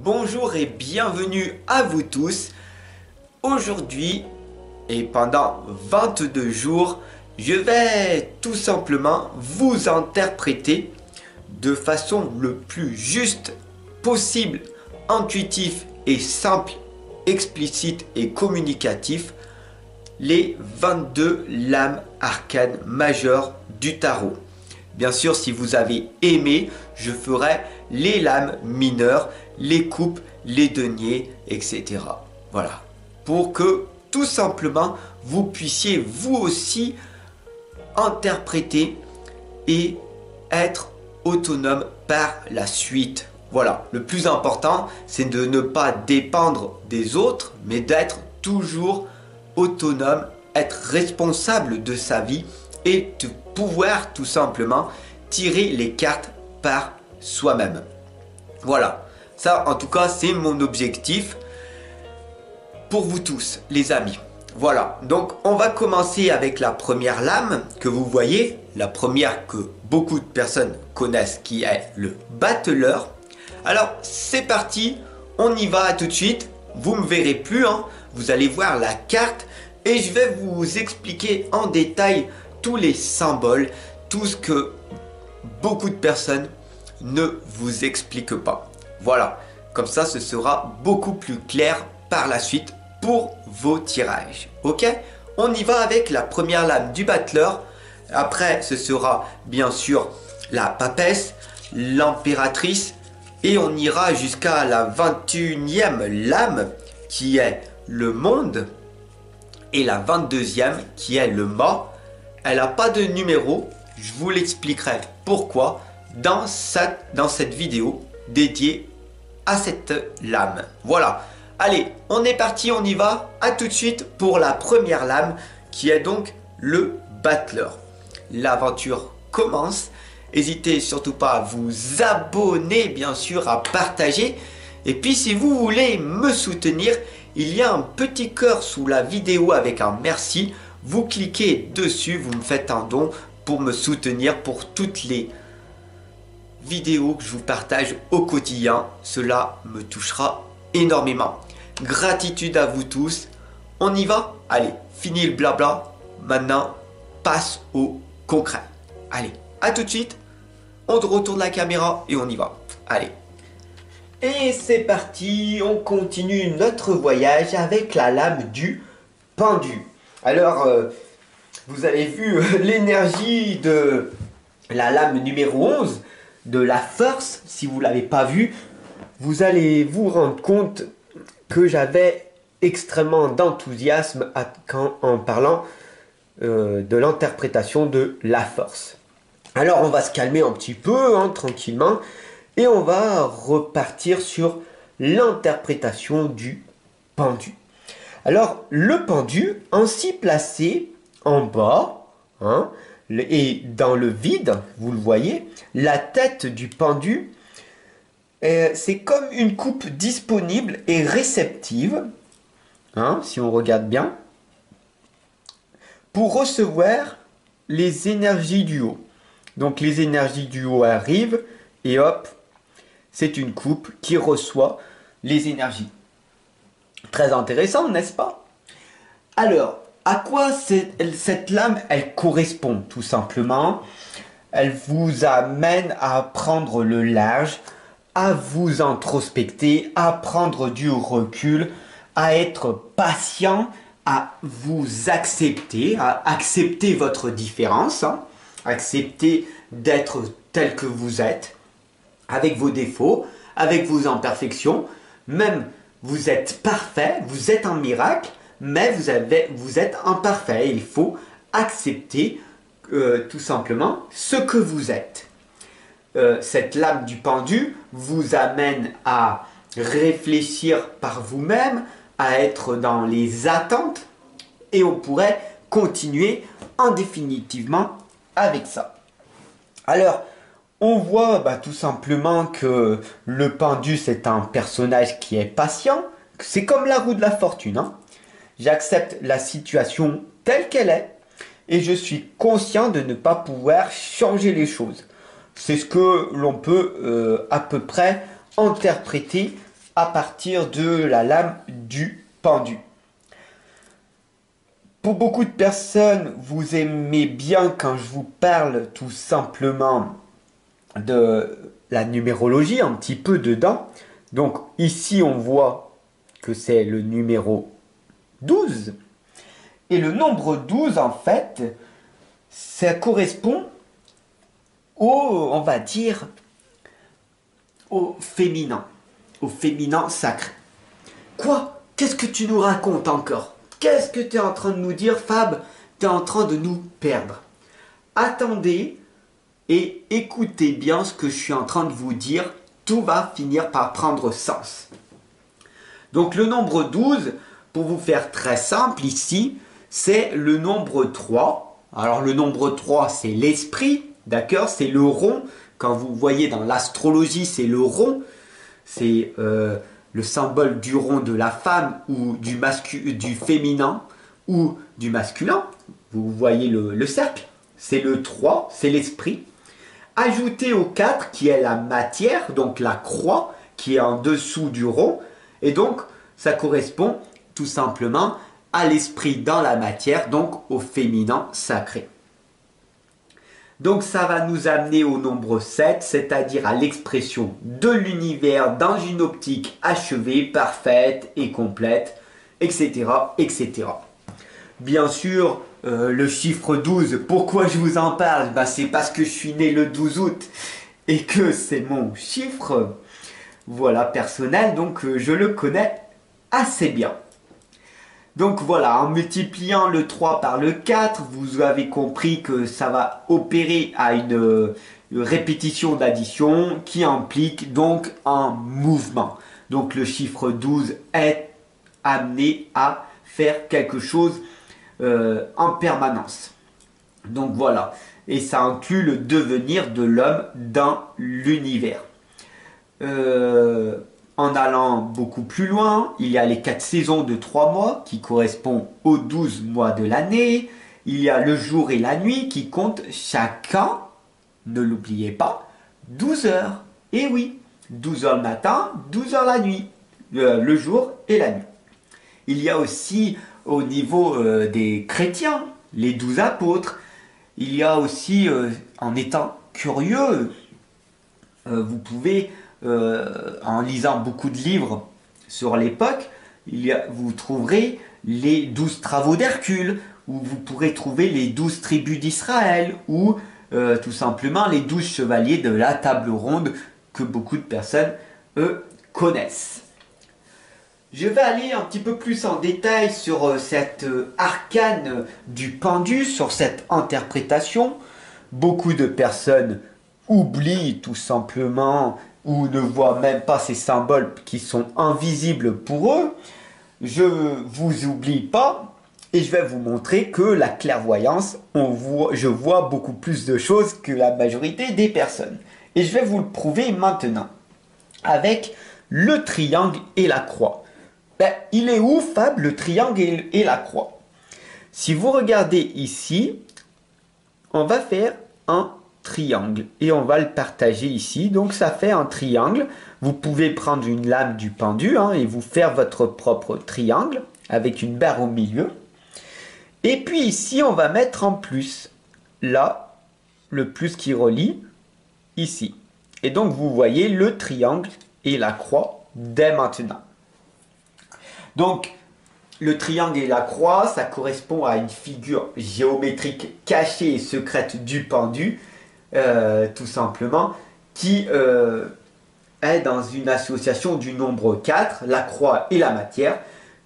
Bonjour et bienvenue à vous tous. Aujourd'hui et pendant 22 jours, je vais tout simplement vous interpréter de façon le plus juste possible, intuitif et simple, explicite et communicatif, les 22 lames arcanes majeures du tarot. Bien sûr, si vous avez aimé, je ferai les lames mineures, les coupes, les deniers, etc. Voilà. Pour que tout simplement vous puissiez vous aussi interpréter et être autonome par la suite. Voilà. Le plus important, c'est de ne pas dépendre des autres, mais d'être toujours autonome, être responsable de sa vie et de pouvoir tout simplement tirer les cartes par soi-même. Voilà, ça en tout cas c'est mon objectif pour vous tous les amis. Voilà, donc on va commencer avec la première lame que vous voyez, la première que beaucoup de personnes connaissent qui est le battleur. Alors c'est parti, on y va tout de suite, vous me verrez plus, hein. Vous allez voir la carte et je vais vous expliquer en détail tous les symboles, tout ce que beaucoup de personnes ne vous expliquent pas. Voilà, comme ça ce sera beaucoup plus clair par la suite pour vos tirages. Ok, on y va avec la première lame du battleur. Après ce sera bien sûr la papesse, l'impératrice et on ira jusqu'à la 21e lame qui est le monde et la 22e qui est le mât. Elle n'a pas de numéro, je vous l'expliquerai pourquoi dans cette vidéo dédiée à cette lame. Voilà, allez, on est parti, on y va. À tout de suite pour la première lame qui est donc le battleur. L'aventure commence. N'hésitez surtout pas à vous abonner, bien sûr, à partager. Et puis si vous voulez me soutenir, il y a un petit cœur sous la vidéo avec un merci. Vous cliquez dessus, vous me faites un don pour me soutenir pour toutes les vidéos que je vous partage au quotidien. Cela me touchera énormément. Gratitude à vous tous. On y va? Allez, fini le blabla. Maintenant, passe au concret. Allez, à tout de suite. On retourne la caméra et on y va. Allez. Et c'est parti, on continue notre voyage avec la lame du pendu. Alors, vous avez vu l'énergie de la lame numéro 11, de la force. Si vous ne l'avez pas vu, vous allez vous rendre compte que j'avais extrêmement d'enthousiasme en parlant de l'interprétation de la force. Alors, on va se calmer un petit peu, hein, tranquillement, et on va repartir sur l'interprétation du pendu. Alors, le pendu, ainsi placé en bas, hein, et dans le vide, vous le voyez, la tête du pendu, c'est comme une coupe disponible et réceptive, hein, si on regarde bien, pour recevoir les énergies du haut. Donc, les énergies du haut arrivent et hop, c'est une coupe qui reçoit les énergies. Très intéressant, n'est-ce pas? Alors, à quoi cette lame, elle correspond tout simplement? Elle vous amène à prendre le large, à vous introspecter, à prendre du recul, à être patient, à vous accepter, à accepter votre différence, hein, accepter d'être tel que vous êtes, avec vos défauts, avec vos imperfections, même vous êtes parfait, vous êtes un miracle, mais vous êtes imparfait. Il faut accepter tout simplement ce que vous êtes. Cette lame du pendu vous amène à réfléchir par vous-même, à être dans les attentes, et on pourrait continuer indéfinitivement avec ça. Alors, on voit tout simplement que le pendu, c'est un personnage qui est patient. C'est comme la roue de la fortune, hein. J'accepte la situation telle qu'elle est et je suis conscient de ne pas pouvoir changer les choses. C'est ce que l'on peut à peu près interpréter à partir de la lame du pendu. Pour beaucoup de personnes, vous aimez bien quand je vous parle tout simplement de la numérologie, un petit peu dedans. Donc ici, on voit que c'est le numéro 12. Et le nombre 12, en fait, ça correspond on va dire, au féminin sacré. Quoi? Qu'est-ce que tu nous racontes encore? Qu'est-ce que tu es en train de nous dire, Fab? Tu es en train de nous perdre. Attendez et écoutez bien ce que je suis en train de vous dire. Tout va finir par prendre sens. Donc le nombre 12, pour vous faire très simple ici, c'est le nombre 3. Alors le nombre 3, c'est l'esprit, d'accord? C'est le rond. Quand vous voyez dans l'astrologie, c'est le rond. C'est le symbole du rond de la femme ou du féminin ou du masculin. Vous voyez le cercle. C'est le 3, c'est l'esprit. Ajouté au 4 qui est la matière, donc la croix qui est en dessous du rond. Et donc ça correspond tout simplement à l'esprit dans la matière, donc au féminin sacré. Donc ça va nous amener au nombre 7, c'est-à-dire à l'expression de l'univers dans une optique achevée, parfaite et complète, etc. etc. Bien sûr, le chiffre 12, pourquoi je vous en parle? C'est parce que je suis né le 12 août et que c'est mon chiffre voilà, personnel, donc je le connais assez bien. Donc voilà, en multipliant le 3 par le 4, vous avez compris que ça va opérer à une répétition d'addition qui implique donc un mouvement. Donc le chiffre 12 est amené à faire quelque chose en permanence. Donc voilà, et ça inclut le devenir de l'homme dans l'univers. En allant beaucoup plus loin, il y a les 4 saisons de 3 mois qui correspondent aux 12 mois de l'année. Il y a le jour et la nuit qui comptent chacun, ne l'oubliez pas, 12 heures. Et oui, 12 heures le matin, 12 heures la nuit, le jour et la nuit. Il y a aussi au niveau des chrétiens, les 12 apôtres. Il y a aussi, en étant curieux, vous pouvez en lisant beaucoup de livres sur l'époque, vous trouverez les 12 travaux d'Hercule, où vous pourrez trouver les 12 tribus d'Israël, ou tout simplement les 12 chevaliers de la table ronde que beaucoup de personnes connaissent. Je vais aller un petit peu plus en détail sur cette arcane du pendu, sur cette interprétation. Beaucoup de personnes oublient tout simplement ou ne voient même pas ces symboles qui sont invisibles pour eux. Je vous oublie pas et je vais vous montrer que la clairvoyance, je vois beaucoup plus de choses que la majorité des personnes. Et je vais vous le prouver maintenant avec le triangle et la croix. Il est où, Fab, le triangle et la croix? Si vous regardez ici, on va faire un triangle et on va le partager ici. Donc ça fait un triangle. Vous pouvez prendre une lame du pendu et vous faire votre propre triangle avec une barre au milieu. Et puis ici, on va mettre en plus. Là, le plus qui relie ici. Et donc vous voyez le triangle et la croix dès maintenant. Donc, le triangle et la croix, ça correspond à une figure géométrique cachée et secrète du pendu, tout simplement, qui est dans une association du nombre 4, la croix et la matière,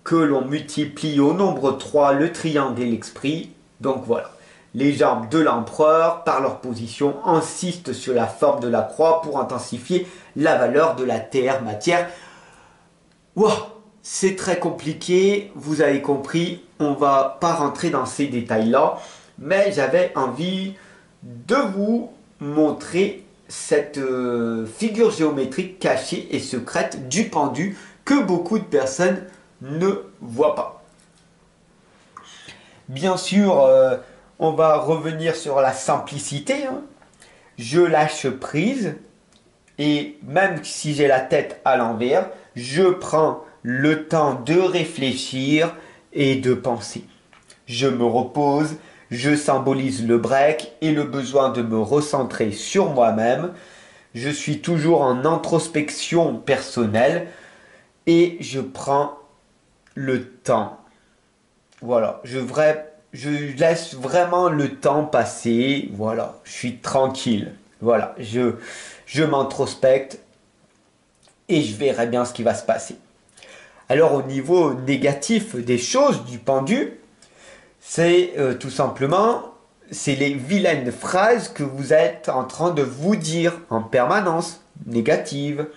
que l'on multiplie au nombre 3, le triangle et l'esprit. Donc voilà, les jambes de l'empereur, par leur position, insistent sur la forme de la croix pour intensifier la valeur de la terre, matière. Wow! C'est très compliqué, vous avez compris, on va pas rentrer dans ces détails-là, mais j'avais envie de vous montrer cette figure géométrique cachée et secrète du pendu que beaucoup de personnes ne voient pas. Bien sûr, on va revenir sur la simplicité. Je lâche prise et même si j'ai la tête à l'envers, je prends le temps de réfléchir et de penser. Je me repose, je symbolise le break et le besoin de me recentrer sur moi-même. Je suis toujours en introspection personnelle et je prends le temps. Voilà, je laisse vraiment le temps passer. Voilà, je suis tranquille. Voilà, je m'introspecte et je verrai bien ce qui va se passer. Alors au niveau négatif des choses du pendu, c'est tout simplement, c'est les vilaines phrases que vous êtes en train de vous dire en permanence, négatives.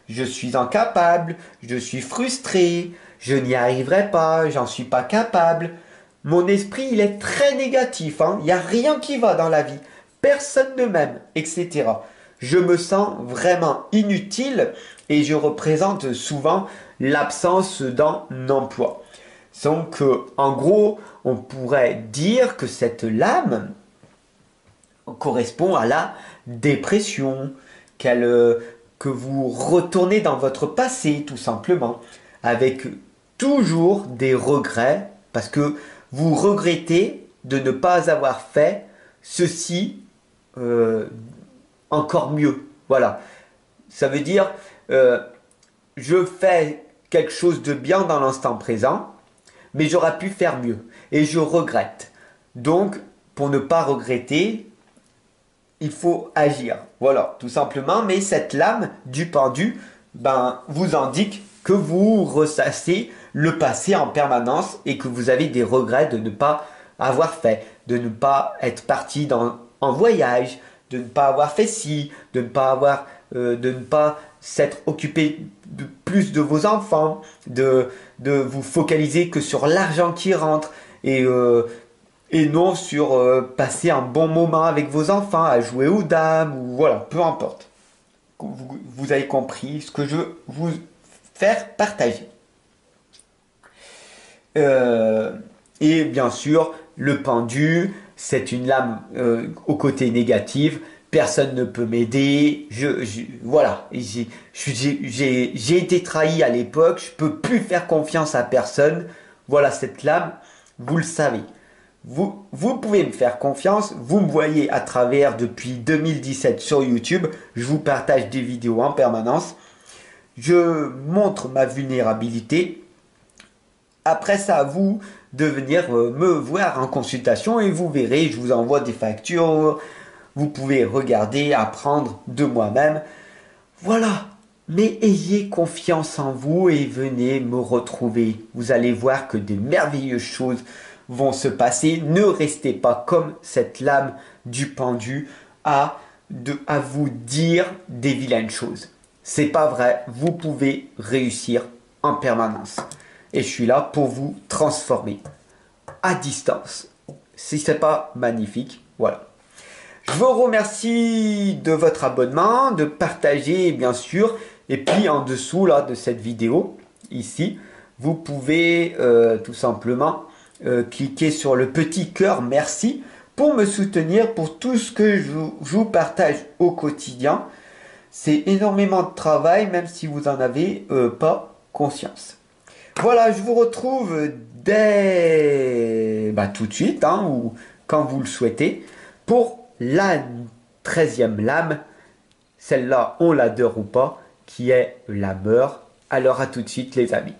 Je suis incapable, je suis frustré, je n'y arriverai pas, j'en suis pas capable. Mon esprit, il est très négatif, hein. Il n'y a rien qui va dans la vie. Personne ne m'aime, etc. Je me sens vraiment inutile et je représente souvent l'absence d'un emploi. Donc, en gros, on pourrait dire que cette lame correspond à la dépression, que vous retournez dans votre passé, tout simplement, avec toujours des regrets, parce que vous regrettez de ne pas avoir fait ceci encore mieux. Voilà. Ça veut dire, je fais quelque chose de bien dans l'instant présent, mais j'aurais pu faire mieux. Et je regrette. Donc, pour ne pas regretter, il faut agir. Voilà, tout simplement. Mais cette lame du pendu, vous indique que vous ressassez le passé en permanence et que vous avez des regrets de ne pas avoir fait, de ne pas être parti en voyage, de ne pas avoir fait ci, de ne pas s'être occupé de plus de vos enfants, de vous focaliser que sur l'argent qui rentre et non sur passer un bon moment avec vos enfants, à jouer aux dames, ou voilà, peu importe. Vous avez compris ce que je veux vous faire partager. Et bien sûr, le pendu, c'est une lame au côté négatif. Personne ne peut m'aider. Voilà, j'ai été trahi à l'époque. Je peux plus faire confiance à personne. Voilà, cette lame, vous le savez. Vous pouvez me faire confiance. Vous me voyez à travers depuis 2017 sur YouTube. Je vous partage des vidéos en permanence. Je montre ma vulnérabilité. Après ça, à vous de venir me voir en consultation et vous verrez, je vous envoie des factures. Vous pouvez regarder, apprendre de moi-même. Voilà. Mais ayez confiance en vous et venez me retrouver. Vous allez voir que des merveilleuses choses vont se passer. Ne restez pas comme cette lame du pendu à vous dire des vilaines choses. C'est pas vrai. Vous pouvez réussir en permanence. Et je suis là pour vous transformer à distance. Si c'est pas magnifique, voilà. Je vous remercie de votre abonnement, de partager bien sûr. Et puis en dessous là de cette vidéo, ici, vous pouvez tout simplement cliquer sur le petit cœur merci pour me soutenir pour tout ce que je vous partage au quotidien. C'est énormément de travail même si vous n'en avez pas conscience. Voilà, je vous retrouve dès tout de suite hein, ou quand vous le souhaitez pour la 13e lame, celle-là on l'adore ou pas, qui est la meur. Alors à tout de suite les amis.